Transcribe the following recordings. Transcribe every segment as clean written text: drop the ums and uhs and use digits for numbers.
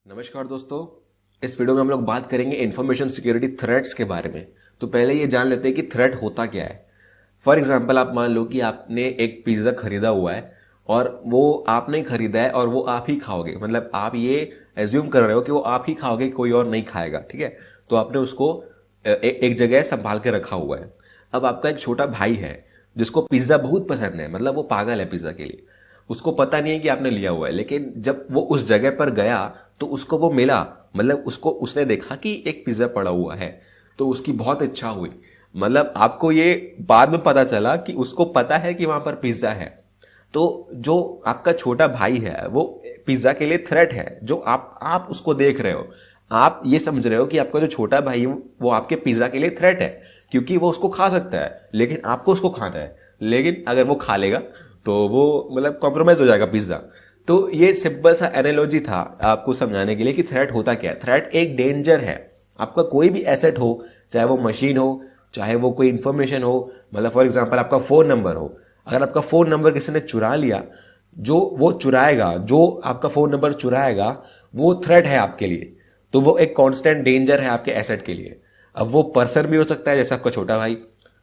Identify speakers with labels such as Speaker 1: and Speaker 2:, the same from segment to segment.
Speaker 1: नमस्कार दोस्तों, इस वीडियो में हम लोग बात करेंगे इंफॉर्मेशन सिक्योरिटी थ्रेट्स के बारे में। तो पहले ये जान लेते हैं कि थ्रेट होता क्या है। फॉर एग्जांपल आप मान लो कि आपने एक पिज़्ज़ा खरीदा हुआ है और वो आपने खरीदा है और वो आप ही खाओगे, मतलब आप ये एज्यूम कर रहे हो कि वो आप ही खाओगे, कोई और नहीं खाएगा, ठीक है। तो आपने उसको एक जगह संभाल के रखा हुआ है। अब आपका एक छोटा भाई है जिसको पिज़्ज़ा बहुत पसंद है, मतलब वो पागल है पिज़्ज़ा के लिए। उसको पता नहीं है कि आपने लिया हुआ है, लेकिन जब वो उस जगह पर गया तो उसको वो मिला, मतलब उसने देखा कि एक पिज़्ज़ा पड़ा हुआ है, तो उसकी बहुत इच्छा हुई। मतलब आपको ये बाद में पता चला कि उसको पता है कि वहां पर पिज़्ज़ा है। तो जो आपका छोटा भाई है वो पिज़्ज़ा के लिए थ्रेट है। जो आप उसको देख रहे हो, आप ये समझ रहे हो कि आपका जो छोटा भाई है वो आपके पिज़्ज़ा के लिए थ्रेट है, क्योंकि वो उसको खा सकता है, लेकिन आपको उसको खाना है। लेकिन अगर वो खा लेगा तो वो मतलब कॉम्प्रोमाइज हो जाएगा पिज़्ज़ा। तो ये सिंपल सा एनालॉजी था आपको समझाने के लिए कि थ्रेट होता क्या है। थ्रेट एक डेंजर है। आपका कोई भी एसेट हो, चाहे वो मशीन हो, चाहे वो कोई इंफॉर्मेशन हो, मतलब फॉर एग्जांपल आपका फ़ोन नंबर हो। अगर आपका फ़ोन नंबर किसी ने चुरा लिया, जो वो चुराएगा, जो आपका फ़ोन नंबर चुराएगा, वो थ्रेट है आपके लिए। तो वो एक कांस्टेंट डेंजर है आपके एसेट के लिए। अब वो पर्सन भी हो सकता है जैसे आपका छोटा भाई,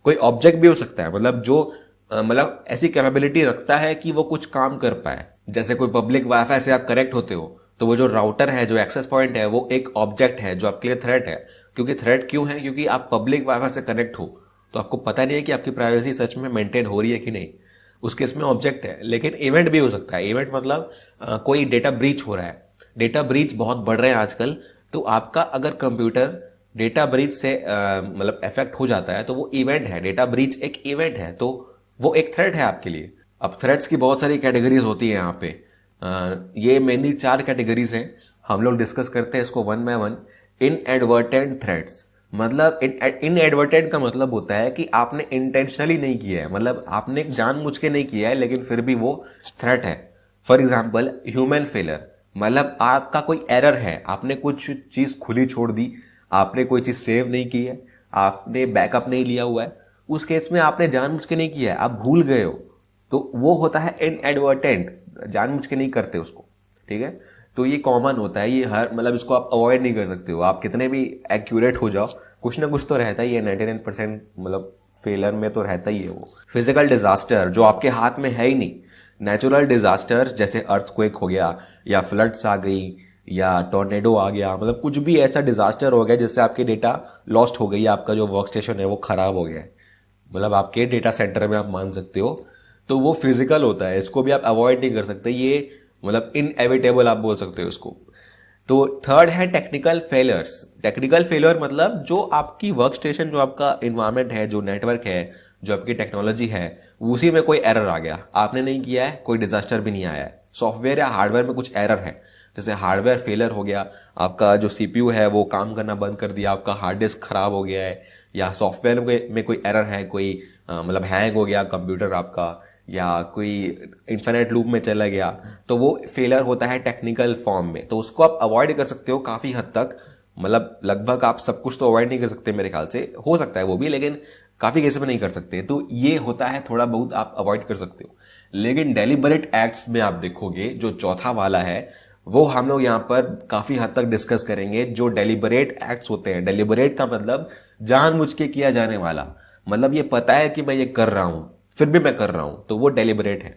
Speaker 1: कोई ऑब्जेक्ट भी हो सकता है, मतलब जो मतलब ऐसी कैपेबिलिटी रखता है कि वो कुछ काम कर पाए। जैसे कोई पब्लिक वाईफाई से आप कनेक्ट होते हो, तो वो जो राउटर है, जो एक्सेस पॉइंट है, वो एक ऑब्जेक्ट है जो आपके लिए थ्रेट है। क्योंकि थ्रेट क्यों है? क्योंकि आप पब्लिक वाईफाई से कनेक्ट हो तो आपको पता नहीं है कि आपकी प्राइवेसी सच में मेंटेन हो रही है कि नहीं। उस केस में ऑब्जेक्ट है। लेकिन इवेंट भी हो सकता है। इवेंट मतलब कोई डेटा ब्रीच हो रहा है। डेटा ब्रीच बहुत बढ़ रहे हैं आजकल। तो आपका अगर कंप्यूटर डेटा ब्रीच से मतलब इफेक्ट हो जाता है तो वो इवेंट है। डेटा ब्रीच एक इवेंट है, तो वो एक थ्रेट है आपके लिए। अब थ्रेट्स की बहुत सारी कैटेगरीज होती है यहाँ पे। ये मेनली 4 कैटेगरीज हैं। हम लोग डिस्कस करते हैं इसको one by one. Inadvertent threats, मतलब इनएडवर्टेंट का मतलब होता है कि आपने इंटेंशनली नहीं किया है, मतलब आपने जानबूझ के नहीं किया है, लेकिन फिर भी वो थ्रेट है। फॉर एग्जाम्पल ह्यूमन फेलर, मतलब आपका कोई एरर है, आपने कुछ चीज़ खुली छोड़ दी, आपने कोई चीज़ सेव नहीं की है, आपने बैकअप नहीं लिया हुआ है। उस केस में आपने जानबूझ के नहीं किया है, आप भूल गए हो, तो वो होता है इनएडवर्टेंट। जानबूझ के नहीं करते उसको, ठीक है। तो ये कॉमन होता है, ये हर मतलब इसको आप अवॉइड नहीं कर सकते हो। आप कितने भी एक्यूरेट हो जाओ, कुछ ना कुछ तो रहता ही है। 99% मतलब फेलर में तो रहता ही है वो। फिजिकल डिजास्टर जो आपके हाथ में है ही नहीं। नेचुरल डिजास्टर जैसे अर्थक्वेक हो गया, या फ्लड्स आ गई, या टोर्नेडो आ गया, मतलब कुछ भी ऐसा डिजास्टर हो गया जिससे आपकी डेटा लॉस्ट हो गई, आपका जो वर्क स्टेशन है वो खराब हो गया है, मतलब आपके डेटा सेंटर में आप मान सकते हो। तो वो फिजिकल होता है, इसको भी आप अवॉइड नहीं कर सकते। ये मतलब इनएविटेबल आप बोल सकते हो इसको। तो थर्ड है टेक्निकल फेलियर्स। टेक्निकल फेलियर मतलब जो आपकी वर्क स्टेशन, जो आपका इन्वायरमेंट है, जो नेटवर्क है, जो आपकी टेक्नोलॉजी है, उसी में कोई एरर आ गया। आपने नहीं किया है, कोई डिजास्टर भी नहीं आया है। सॉफ्टवेयर या हार्डवेयर में कुछ एरर है, जैसे हार्डवेयर फेलियर हो गया, आपका जो सीपीयू है वो काम करना बंद कर दिया, आपका हार्ड डिस्क खराब हो गया है, या सॉफ्टवेयर में कोई एरर है, कोई मतलब हैंग हो गया कंप्यूटर आपका, या कोई इन्फिनिट लूप में चला गया, तो वो फेलियर होता है टेक्निकल फॉर्म में। तो उसको आप अवॉइड कर सकते हो काफ़ी हद तक, मतलब लगभग आप सब कुछ तो अवॉइड नहीं कर सकते मेरे ख्याल से, हो सकता है वो भी, लेकिन काफ़ी केस में नहीं कर सकते। तो ये होता है, थोड़ा बहुत आप अवॉइड कर सकते हो। लेकिन डेलिबरेट एक्ट्स में आप देखोगे, जो चौथा वाला है, वो हम लोग यहाँ पर काफ़ी हद तक डिस्कस करेंगे। जो डेलिबरेट एक्ट्स होते हैं, डेलिबरेट का मतलब जानबूझ के किया जाने वाला, मतलब ये पता है कि मैं ये कर रहा हूँ फिर भी मैं कर रहा हूँ, तो वो डेलिबरेट है।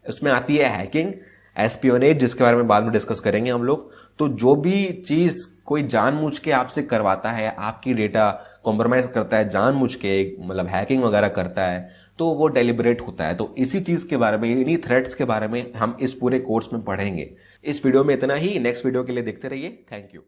Speaker 1: उसमें आती है हैकिंग, एस्पियोनेज, जिसके बारे में बाद में डिस्कस करेंगे हम लोग। तो जो भी चीज़ कोई जानबूझ के आपसे करवाता है, आपकी डेटा कॉम्प्रोमाइज करता है जानबूझ के, मतलब हैकिंग वगैरह करता है, तो वो डेलिबरेट होता है। तो इसी चीज़ के बारे में, इन्हीं थ्रेट्स के बारे में हम इस पूरे कोर्स में पढ़ेंगे। इस वीडियो में इतना ही। नेक्स्ट वीडियो के लिए देखते रहिए। Thank you.